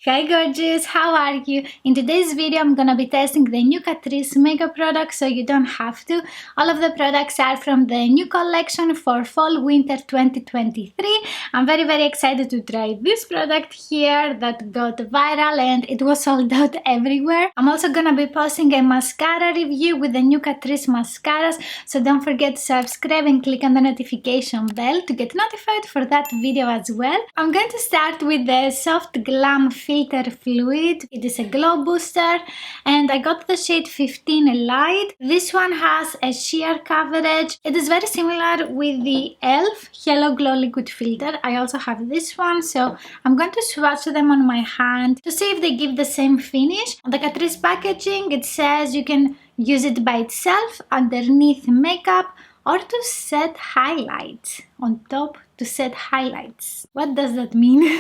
Hi gorgeous, how are you? In today's video I'm gonna be testing the new Catrice makeup products, so you don't have to. All of the products are from the new collection for fall winter 2023. I'm very excited to try this product here that got viral and it was sold out everywhere. I'm also gonna be posting a mascara review with the new Catrice mascaras, so don't forget to subscribe and click on the notification bell to get notified for that video as well. I'm going to start with the Soft Glam Filter Fluid. It is a glow booster and I got the shade 15 Light. This one has a sheer coverage. It is very similar with the e.l.f. Hello Glow Liquid Filter. I also have this one, so I'm going to swatch them on my hand to see if they give the same finish. On the Catrice packaging it says you can use it by itself, underneath makeup, or to set highlights. On top to set highlights. What does that mean?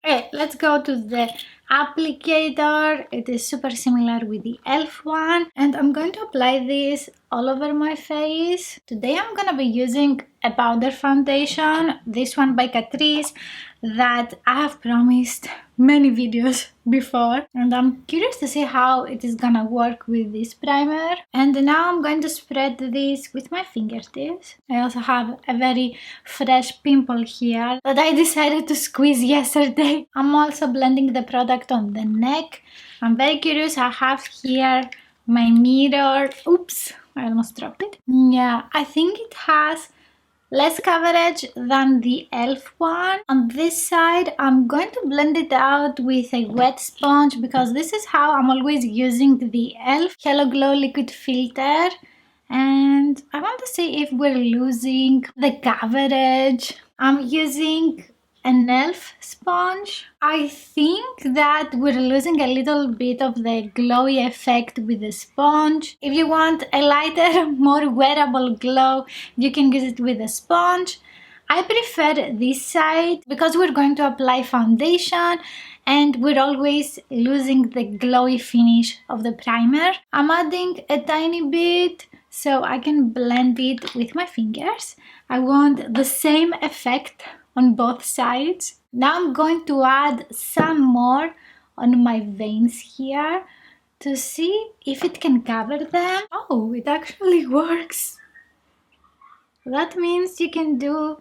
Okay, let's go to the applicator. It is super similar with the e.l.f. one, and I'm going to apply this all over my face. Today I'm gonna be using a powder foundation, this one by Catrice, that I have promised many videos before, and I'm curious to see how it is gonna work with this primer. And now I'm going to spread this with my fingertips. I also have a very fresh pimple here that I decided to squeeze yesterday. I'm also blending the product on the neck. I'm very curious. I have here my mirror. Oops, I almost dropped it. Yeah, I think it has less coverage than the e.l.f. one. On this side I'm going to blend it out with a wet sponge because this is how I'm always using the e.l.f. Hello Glow Liquid Filter, and I want to see if we're losing the coverage. I'm using an e.l.f. sponge. I think that we're losing a little bit of the glowy effect with the sponge. If you want a lighter, more wearable glow, you can use it with a sponge. I prefer this side because we're going to apply foundation and we're always losing the glowy finish of the primer. I'm adding a tiny bit so I can blend it with my fingers. I want the same effect on both sides. Now I'm going to add some more on my veins here to see if it can cover them. Oh, it actually works. That means you can do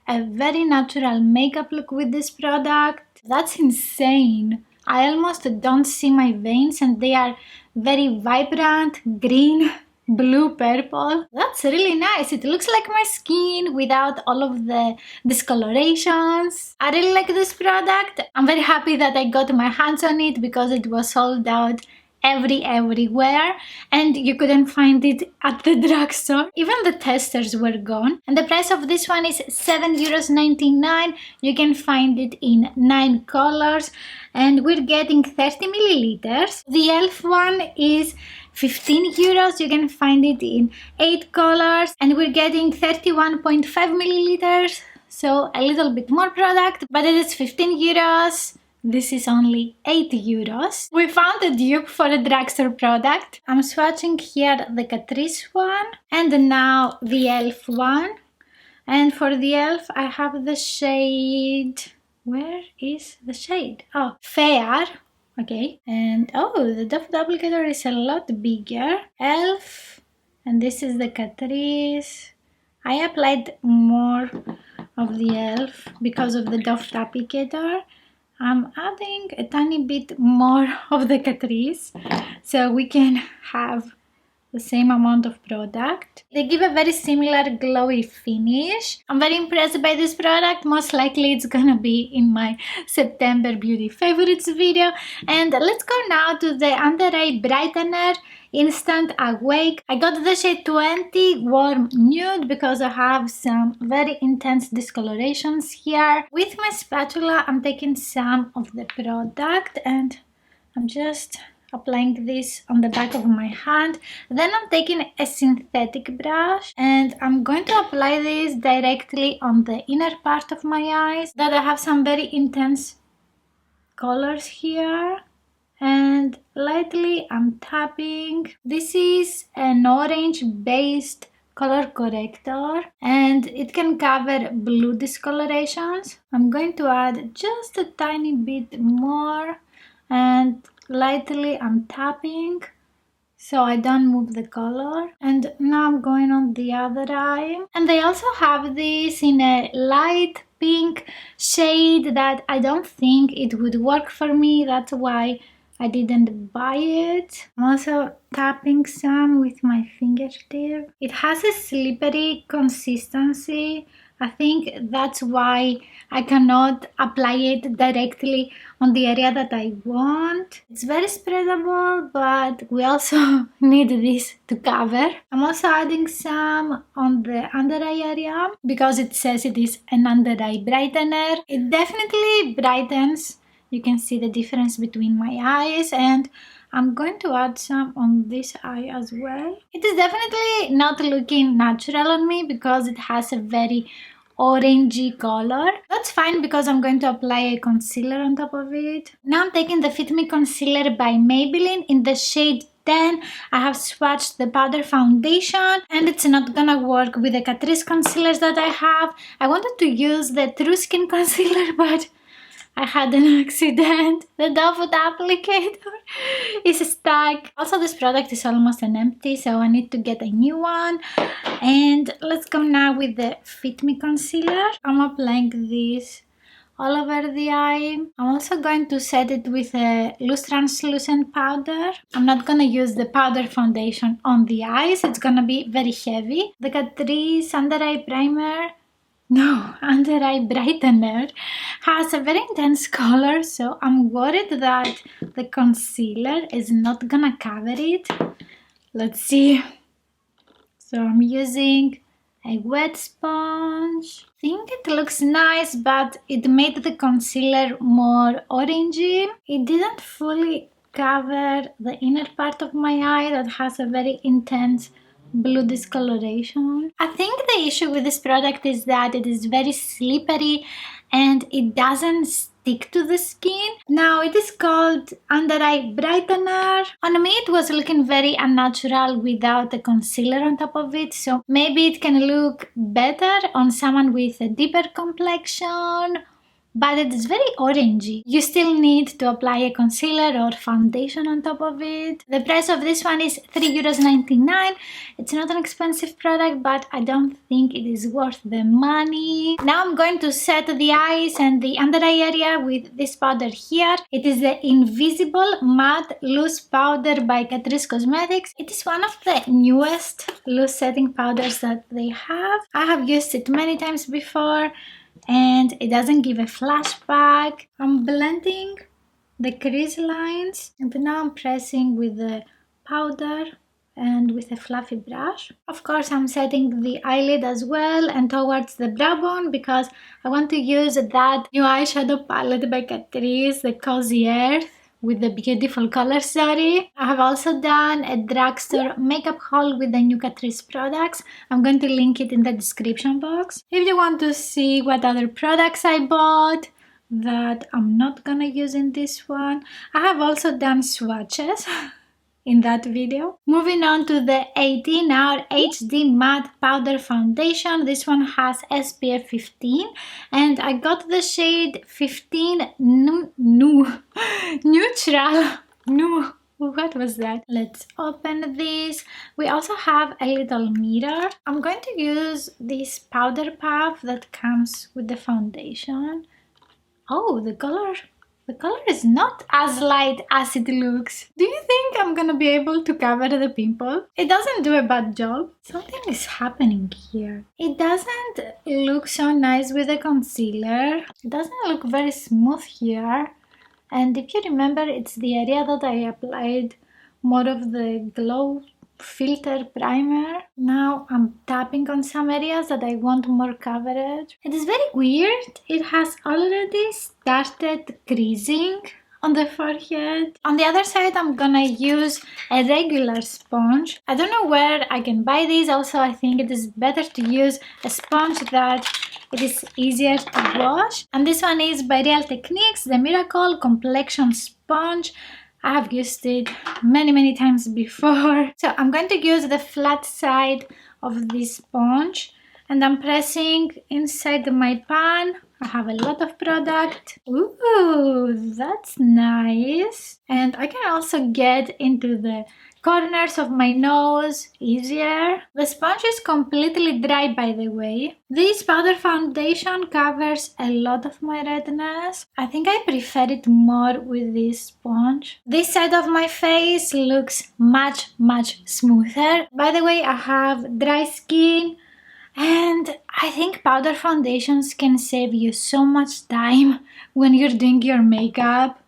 a very natural makeup look with this product. That's insane. I almost don't see my veins and they are very vibrant, green, blue, purple. That's really nice. It looks like my skin without all of the discolorations. I really like this product. I'm very happy that I got my hands on it because it was sold out everywhere and you couldn't find it at the drugstore. Even the testers were gone. And the price of this one is €7.99. You can find it in 9 colors and we're getting 30 milliliters. The e.l.f. one is €15. You can find it in 8 colors and we're getting 31.5 milliliters, so a little bit more product, but it is €15. This is only €8. We found a dupe for a drugstore product. I'm swatching here the Catrice one and now the e.l.f. one. And for the e.l.f. I have the shade... Where is the shade? Oh, Fair. Okay, and oh, the doff applicator is a lot bigger. e.l.f. and this is the Catrice. I applied more of the e.l.f. because of the doff applicator. I'm adding a tiny bit more of the Catrice so we can have the same amount of product. They give a very similar glowy finish. I'm very impressed by this product. Most likely it's gonna be in my September beauty favorites video. And let's go now to the under eye brightener Instant Awake. I got the shade 20 Warm Nude because I have some very intense discolorations here. With my spatula I'm taking some of the product and I'm just applying this on the back of my hand. Then I'm taking a synthetic brush and I'm going to apply this directly on the inner part of my eyes that I have some very intense colors here, and lightly I'm tapping. This is an orange based color corrector and it can cover blue discolorations. I'm going to add just a tiny bit more and lightly I'm tapping so I don't move the color. And now I'm going on the other eye. And they also have this in a light pink shade that I don't think it would work for me. That's why I didn't buy it. I'm also tapping some with my fingertip. It has a slippery consistency. I think that's why I cannot apply it directly on the area that I want. It's very spreadable, but we also need this to cover. I'm also adding some on the under eye area because it says it is an under eye brightener. It definitely brightens. You can see the difference between my eyes, and I'm going to add some on this eye as well. It is definitely not looking natural on me because it has a very orangey color. That's fine because I'm going to apply a concealer on top of it. Now I'm taking the Fit Me Concealer by Maybelline in the shade 10. I have swatched the powder foundation and it's not gonna work with the Catrice concealers that I have. I wanted to use the True Skin concealer, but I had an accident. The doe foot applicator is stuck. Also, this product is almost an empty, so I need to get a new one. And let's go now with the Fit Me Concealer. I'm applying this all over the eye. I'm also going to set it with a loose translucent powder. I'm not gonna use the powder foundation on the eyes. It's gonna be very heavy. The Catrice Under Eye Primer, no, Under Eye Brightener has a very intense color, so I'm worried that the concealer is not gonna cover it. Let's see. So I'm using a wet sponge. I think it looks nice, but it made the concealer more orangey. It didn't fully cover the inner part of my eye that has a very intense blue discoloration. I think the issue with this product is that it is very slippery and it doesn't stick to the skin. Now it is called Under Eye Brightener. On me it was looking very unnatural without a concealer on top of it, so maybe it can look better on someone with a deeper complexion, but it is very orangey. You still need to apply a concealer or foundation on top of it. The price of this one is €3.99. It's not an expensive product, but I don't think it is worth the money. Now I'm going to set the eyes and the under eye area with this powder here. It is the Invisible Matte Loose Powder by Catrice Cosmetics. It is one of the newest loose setting powders that they have. I have used it many times before, and it doesn't give a flashback. I'm blending the crease lines and now I'm pressing with the powder and with a fluffy brush. Of course, I'm setting the eyelid as well and towards the brow bone because I want to use that new eyeshadow palette by Catrice, the Cozy Earth, with the beautiful color story. I have also done a drugstore makeup haul with the new Catrice products. I'm going to link it in the description box. If you want to see what other products I bought that I'm not gonna use in this one, I have also done swatches in that video. Moving on to the 18-hour HD Matte Powder Foundation. This one has SPF 15 and I got the shade 15 Neutral. No, what was that? Let's open this. We also have a little mirror. I'm going to use this powder puff that comes with the foundation. Oh, the color is not as light as it looks. Do you think I'm gonna be able to cover the pimple? It doesn't do a bad job. Something is happening here. It doesn't look so nice with the concealer. It doesn't look very smooth here. And if you remember, it's the area that I applied more of the glow filter primer. Now I'm tapping on some areas that I want more coverage. It is very weird. It has already started creasing on the forehead. On the other side, I'm gonna use a regular sponge. I don't know where I can buy these. Also, I think it is better to use a sponge that it is easier to wash. And this one is by Real Techniques, the Miracle Complexion Sponge. I have used it many times before. So I'm going to use the flat side of this sponge and I'm pressing inside my pan I have a lot of product. Ooh, that's nice. And I can also get into the corners of my nose easier. The sponge is completely dry, by the way. This powder foundation covers a lot of my redness. I think I prefer it more with this sponge. This side of my face looks much smoother. By the way, I have dry skin, and I think powder foundations can save you so much time when you're doing your makeup.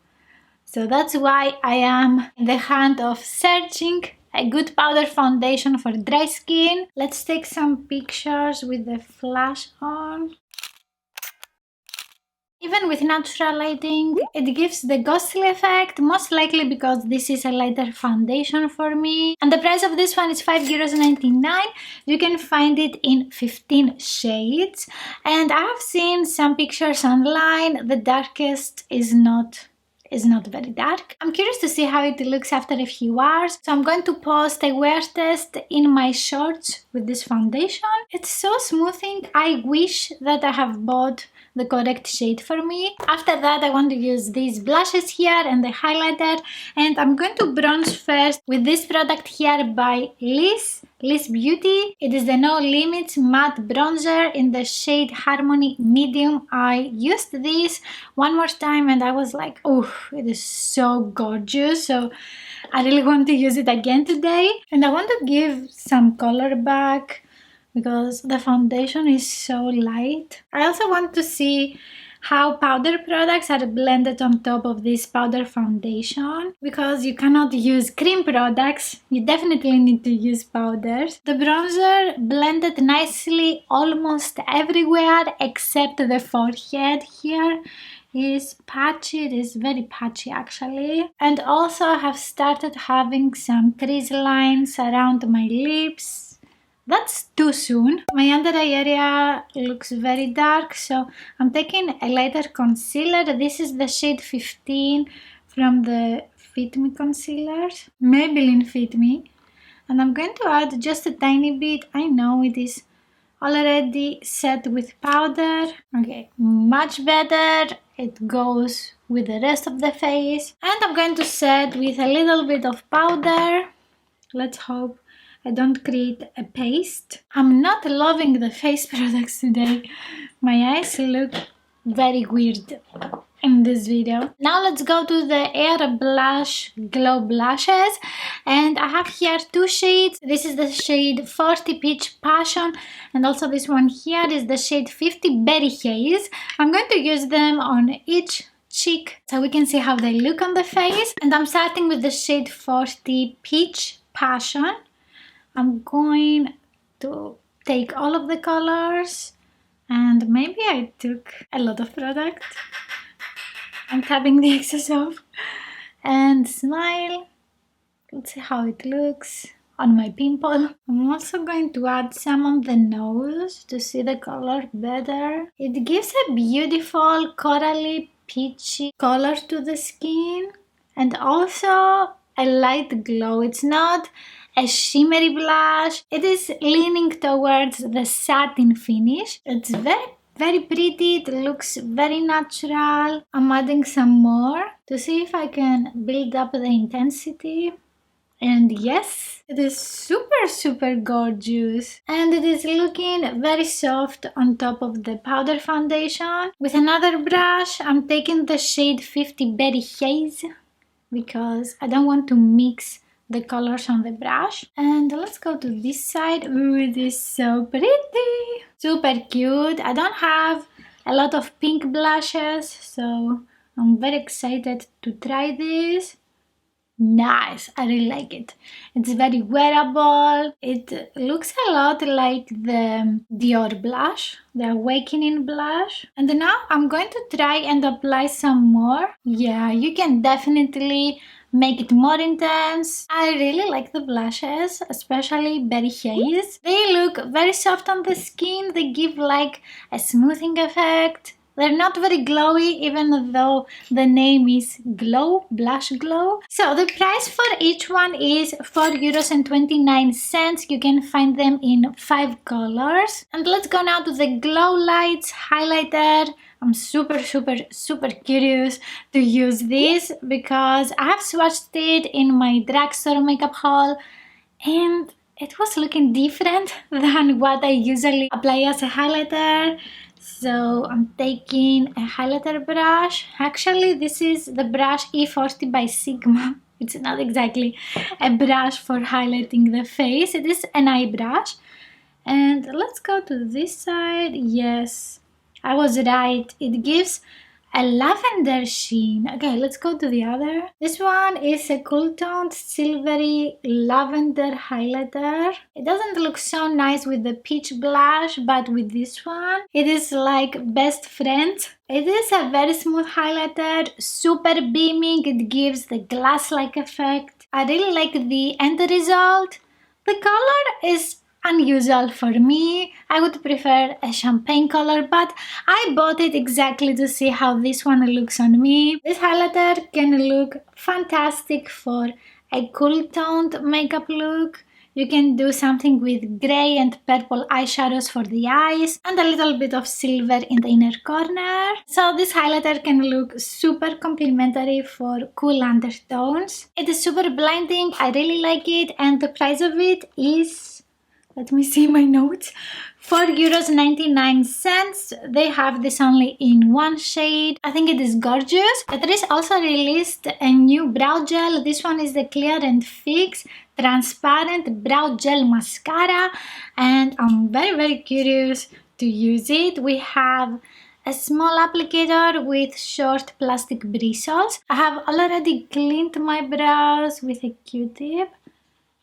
So that's why I am in the hunt of searching a good powder foundation for dry skin. Let's take some pictures with the flash on. Even with natural lighting, it gives the ghostly effect, most likely because this is a lighter foundation for me. And the price of this one is €5.99. You can find it in 15 shades. And I have seen some pictures online. The darkest is not very dark. I'm curious to see how it looks after a few hours, so I'm going to post a wear test in my shorts with this foundation. It's so smoothing. I wish that I have bought the correct shade for me. After that, I want to use these blushes here and the highlighter, and I'm going to bronze first with this product here by Liz Beauty. It is the No Limits matte bronzer in the shade Harmony Medium. I used this one more time and I was like, oh, it is so gorgeous. So I really want to use it again today. And I want to give some color back because the foundation is so light. I also want to see how powder products are blended on top of this powder foundation, because you cannot use cream products, you definitely need to use powders. The bronzer blended nicely almost everywhere except the forehead. Here is patchy, it is very patchy actually. And also I have started having some crease lines around my lips. That's too soon. My under eye area looks very dark, so I'm taking a lighter concealer. This is the shade 15 from the Fit Me concealers, Maybelline Fit Me. And I'm going to add just a tiny bit. I know it is already set with powder. Okay, much better. It goes with the rest of the face. And I'm going to set with a little bit of powder. Let's hope I don't create a paste. I'm not loving the face products today. My eyes look very weird in this video. Now let's go to the Air Blush Glow Blushes. And I have here two shades. This is the shade 40 Peach Passion. And also this one here is the shade 50 Berry Haze. I'm going to use them on each cheek so we can see how they look on the face. And I'm starting with the shade 40 Peach Passion. I'm going to take all of the colors, and maybe I took a lot of product. I'm tapping the excess off and smile. Let's see how it looks on my pimple. I'm also going to add some on the nose to see the color better. It gives a beautiful corally peachy color to the skin and also a light glow. It's not a shimmery blush. It is leaning towards the satin finish. It's very pretty. It looks very natural. I'm adding some more to see if I can build up the intensity. And yes, it is super gorgeous. And it is looking very soft on top of the powder foundation. With another brush, I'm taking the shade 50 Berry Haze because I don't want to mix the colors on the brush. And let's go to this side. Ooh, it is so pretty. Super cute. I don't have a lot of pink blushes, so I'm very excited to try this. Nice, I really like it. It's very wearable. It looks a lot like the Dior blush, the Awakening blush. And now I'm going to try and apply some more. Yeah, you can definitely make it more intense. I really like the blushes, especially Berry Haze. They look very soft on the skin. They give like a smoothing effect. They're not very glowy, even though the name is Glow, Blush Glow. So the price for each one is €4.29. You can find them in 5 colors. And let's go now to the Glow Lights highlighter. I'm super curious to use this because I have swatched it in my drugstore makeup haul and it was looking different than what I usually apply as a highlighter. So I'm taking a highlighter brush. Actually, this is the brush E40 by Sigma. It's not exactly a brush for highlighting the face. It is an eye brush. And let's go to this side. Yes, I was right. It gives a lavender sheen. Okay, let's go to the other. This one is a cool toned silvery lavender highlighter. It doesn't look so nice with the peach blush, but with this one, it is like best friends. It is a very smooth highlighter, super beaming. It gives the glass-like effect. I really like the end result. The color is unusual for me. I would prefer a champagne color, but I bought it exactly to see how this one looks on me. This highlighter can look fantastic for a cool toned makeup look. You can do something with grey and purple eyeshadows for the eyes and a little bit of silver in the inner corner. So this highlighter can look super complimentary for cool undertones. It is super blinding. I really like it, and the price of it is, let me see my notes, €4.99. They have this only in one shade. I think it is gorgeous. Catrice also released a new brow gel. This one is the Clear and Fix Transparent Brow Gel Mascara, and I'm very curious to use it. We have a small applicator with short plastic bristles. I have already cleaned my brows with a Q-tip,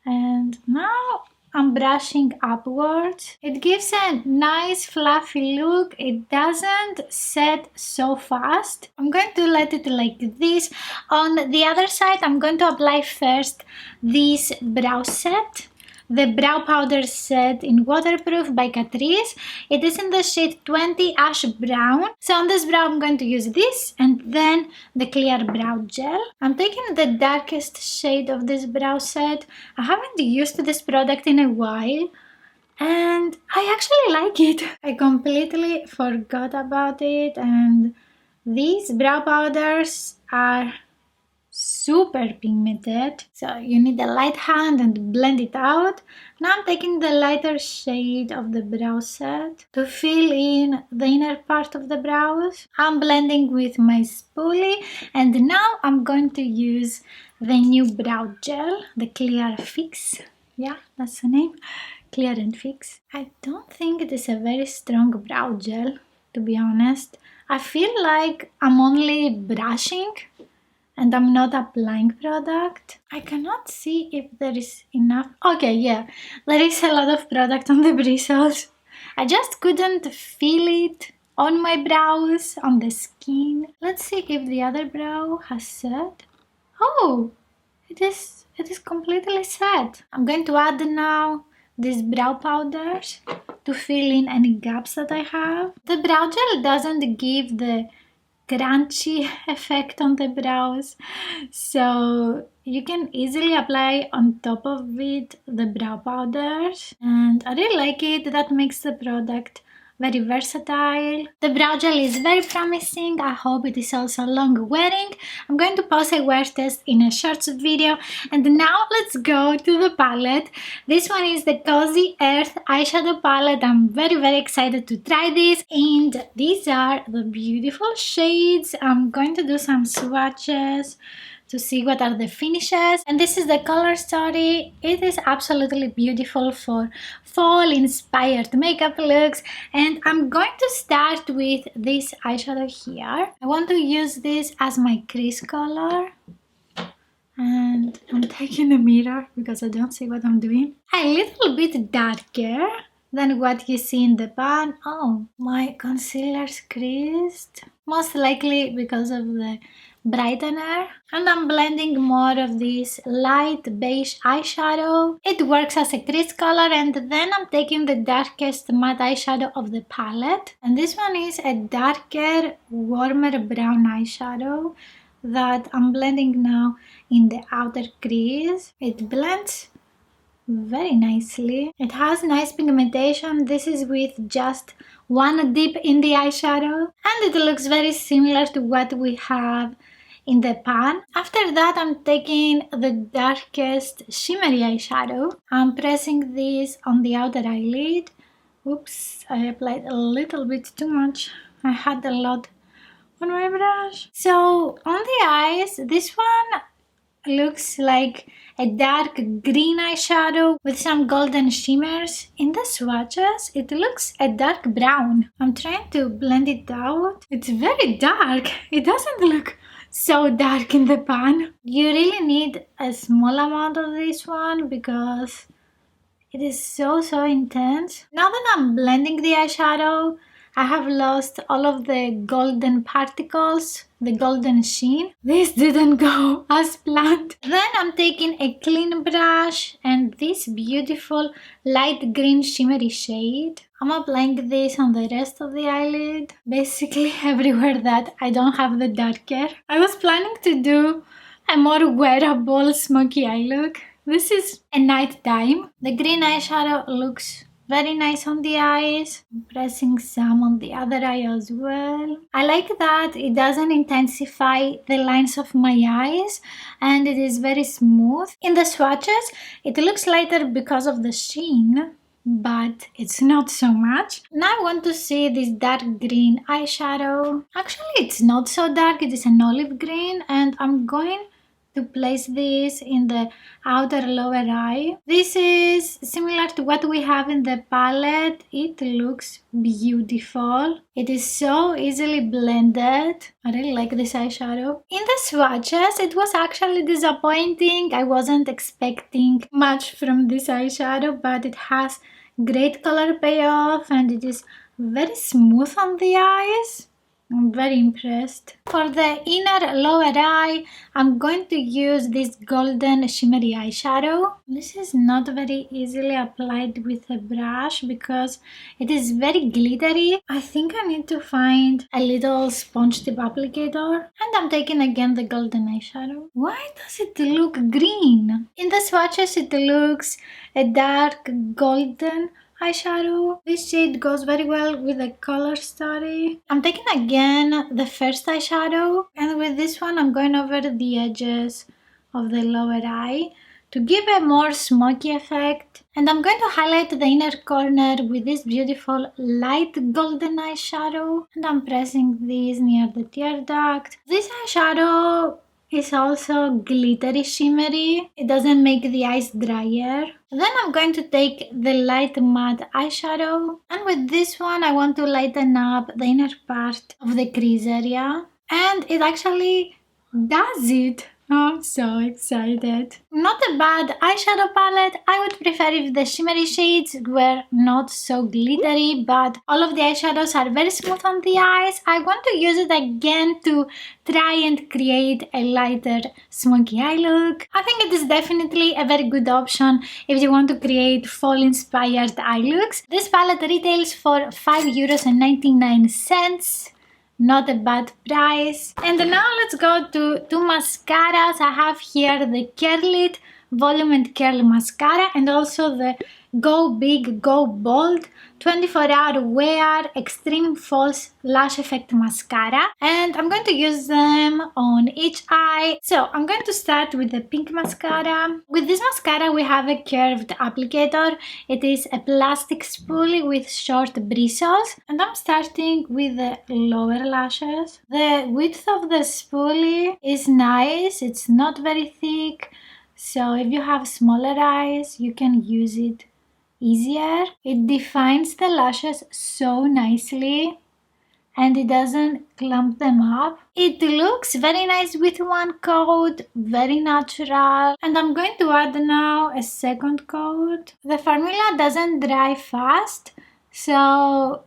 and now I'm brushing upwards. It gives a nice fluffy look. It doesn't set so fast. I'm going to let it like this. On the other side, I'm going to apply first this brow set. The brow powder set in Waterproof by Catrice. It is in the shade 20 Ash Brown. So on this brow I'm going to use this and then the clear brow gel. I'm taking the darkest shade of this brow set. I haven't used this product in a while and I actually like it. I completely forgot about it, and these brow powders are super pigmented, so you need a light hand and blend it out. Now I'm taking the lighter shade of the brow set to fill in the inner part of the brows. I'm blending with my spoolie, and now I'm going to use the new brow gel, the Clear Fix. Yeah, that's the name, Clear and Fix. I don't think it is a very strong brow gel, to be honest. I feel like I'm only brushing and I'm not applying product. I cannot see if there is enough. Okay, yeah, there is a lot of product on the bristles. I just couldn't feel it on my brows, on the skin. Let's see if the other brow has set. Oh, it is completely set. I'm going to add now these brow powders to fill in any gaps that I have. The brow gel doesn't give the crunchy effect on the brows, so you can easily apply on top of it the brow powders, and I really like it. That makes the product very versatile. The brow gel is very promising. I hope it is also long wearing. I'm going to pause a wear test in a shorts video. And now let's go to the palette. This one is the Cozy Earth eyeshadow palette. I'm very excited to try this, and these are the beautiful shades. I'm going to do some swatches to see what are the finishes, and this is the color story. It is absolutely beautiful for fall inspired makeup looks, and I'm going to start with this eyeshadow here. I want to use this as my crease color, and I'm taking a mirror because I don't see what I'm doing. A little bit darker than what you see in the pan. Oh, my concealer's creased, most likely because of the brightener, and I'm blending more of this light beige eyeshadow. It works as a crease color, and then I'm taking the darkest matte eyeshadow of the palette, and this one is a darker, warmer brown eyeshadow that I'm blending now in the outer crease. It blends very nicely. It has nice pigmentation. This is with just one dip in the eyeshadow, and it looks very similar to what we have in the pan. After that, I'm taking the darkest shimmery eyeshadow. I'm pressing this on the outer eyelid. Oops, I applied a little bit too much. I had a lot on my brush. So on the eyes, this one looks like a dark green eyeshadow with some golden shimmers. In the swatches, it looks a dark brown. I'm trying to blend it out. It's very dark. It doesn't look so dark in the pan. You really need a small amount of this one because it is so intense. Now that I'm blending the eyeshadow, I have lost all of the golden particles, the golden sheen. This didn't go as planned. Then I'm taking a clean brush and this beautiful light green shimmery shade. I'm applying this on the rest of the eyelid, basically everywhere that I don't have the dark hair. I was planning to do a more wearable smoky eye look. This is a night time. The green eyeshadow looks very nice on the eyes. I'm pressing some on the other eye as well. I like that it doesn't intensify the lines of my eyes and it is very smooth. In the swatches, it looks lighter because of the sheen, but it's not so much. Now I want to see this dark green eyeshadow. Actually, it's not so dark, it is an olive green, and I'm going to place this in the outer lower eye. This is similar to what we have in the palette. It looks beautiful. It is so easily blended. I really like this eyeshadow. In the swatches, it was actually disappointing. I wasn't expecting much from this eyeshadow, but it has great color payoff and it is very smooth on the eyes. I'm very impressed. For the inner lower eye, I'm going to use this golden shimmery eyeshadow. This is not very easily applied with a brush because it is very glittery. I think I need to find a little sponge tip applicator. And I'm taking again the golden eyeshadow. Why does it look green? In the swatches, it looks a dark golden eyeshadow. This shade goes very well with the color story. I'm taking again the first eyeshadow, and with this one I'm going over the edges of the lower eye to give a more smoky effect. And I'm going to highlight the inner corner with this beautiful light golden eyeshadow, and I'm pressing this near the tear duct. This eyeshadow is also glittery shimmery. It doesn't make the eyes drier. Then I'm going to take the light matte eyeshadow, and with this one I want to lighten up the inner part of the crease area, and it actually does it. I'm so excited. Not a bad eyeshadow palette. I would prefer if the shimmery shades were not so glittery, but all of the eyeshadows are very smooth on the eyes. I want to use it again to try and create a lighter smoky eye look. I think it is definitely a very good option if you want to create fall inspired eye looks. This palette retails for €5.99. Not a bad price. And now let's go to two mascaras. I have here the Curl It Volume and Curl Mascara and also the Go Big Go Bold 24-hour wear extreme false lash effect mascara, and I'm going to use them on each eye. So I'm going to start with the pink mascara. With this mascara we have a curved applicator. It is a plastic spoolie with short bristles, and I'm starting with the lower lashes. The width of the spoolie is nice. It's not very thick, so if you have smaller eyes you can use it easier. It defines the lashes so nicely and it doesn't clump them up. It looks very nice with one coat, very natural. And I'm going to add now a second coat. The formula doesn't dry fast, so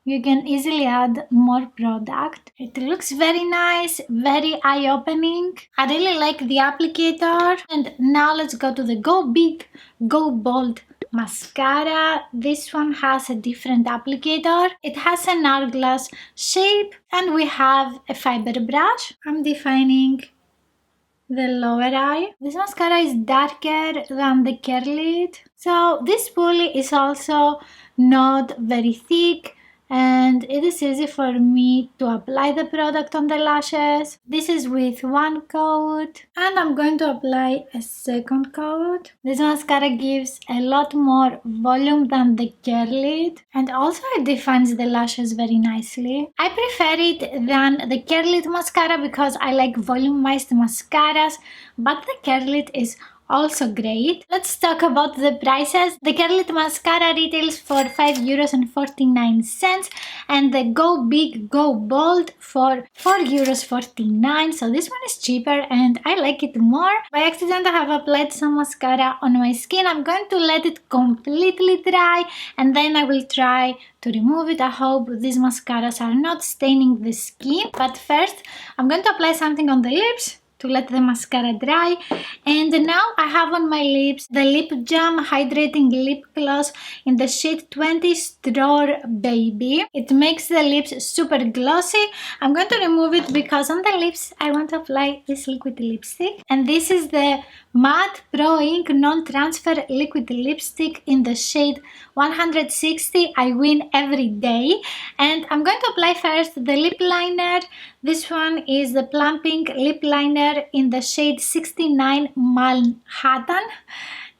you can easily add more product. It looks very nice, very eye-opening. I really like the applicator. And now let's go to the Go Big, Go Bold mascara. This one has a different applicator. It has an hourglass shape and we have a fiber brush. I'm defining the lower eye. This mascara is darker than the curled. So this spoolie is also not very thick and it is easy for me to apply the product on the lashes. This is with one coat and I'm going to apply a second coat. This mascara gives a lot more volume than the curled and also it defines the lashes very nicely. I prefer it than the curled mascara because I like volumized mascaras, but the curled is also great. Let's talk about the prices. The curled mascara retails for €5.49 and the Go Big Go Bold for €4.49. So this one is cheaper and I like it more. By accident I have applied some mascara on my skin. I'm going to let it completely dry and then I will try to remove it. I hope these mascaras are not staining the skin. But first I'm going to apply something on the lips to let the mascara dry. And now I have on my lips the Lip Jam Hydrating Lip Gloss in the shade 20 Straw Baby. It makes the lips super glossy. I'm going to remove it because on the lips I want to apply this liquid lipstick. And this is the Matte Pro Ink Non-Transfer Liquid Lipstick in the shade 160. I win every day. And I'm going to apply first the lip liner. This one is the Plumping Lip Liner in the shade 69 Manhattan.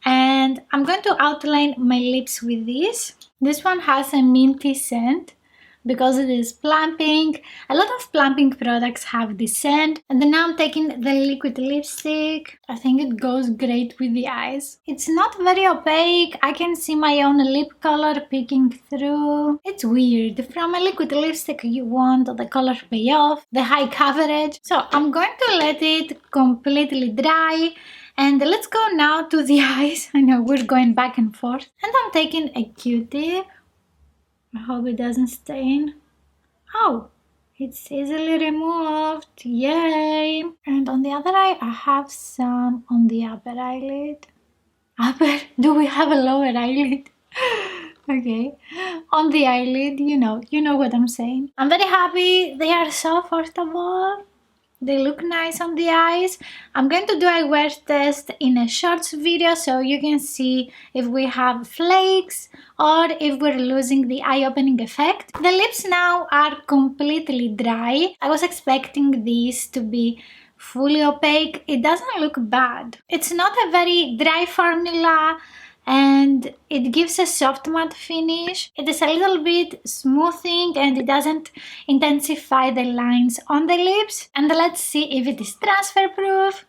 And I'm going to outline my lips with this. This one has a minty scent because it is plumping. A lot of plumping products have this scent. And then now I'm taking the liquid lipstick. I think it goes great with the eyes. It's not very opaque. I can see my own lip color peeking through. It's weird. From a liquid lipstick you want the color payoff, the high coverage. So I'm going to let it completely dry. And let's go now to the eyes. I know we're going back and forth. And I'm taking a Q-tip. I hope it doesn't stain. Oh, it's easily removed. Yay! And on the other eye, I have some on the upper eyelid. Do we have a lower eyelid? Okay. On the eyelid, you know what I'm saying. I'm very happy. They are so affordable. They look nice on the eyes. I'm going to do a wear test in a shorts video so you can see if we have flakes or if we're losing the eye-opening effect. The lips now are completely dry. I was expecting these to be fully opaque. It doesn't look bad. It's not a very dry formula and it gives a soft matte finish. It is a little bit smoothing and it doesn't intensify the lines on the lips. And let's see if it is transfer proof.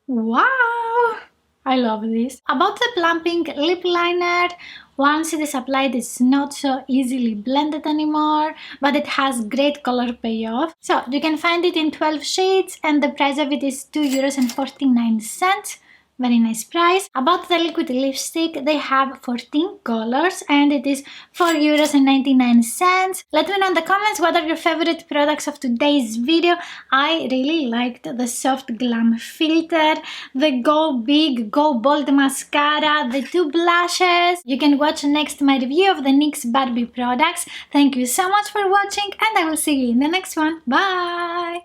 Wow! I love this. About the plumping lip liner, once it is applied it's not so easily blended anymore, but it has great color payoff. So you can find it in 12 shades and the price of it is €2.49. Very nice price. About the liquid lipstick, they have 14 colors and it is €4.99. Let me know in the comments what are your favorite products of today's video. I really liked the soft glam filter, the Go Big Go Bold mascara, the two blushes. You can watch next my review of the NYX Barbie products. Thank you so much for watching and I will see you in the next one. Bye!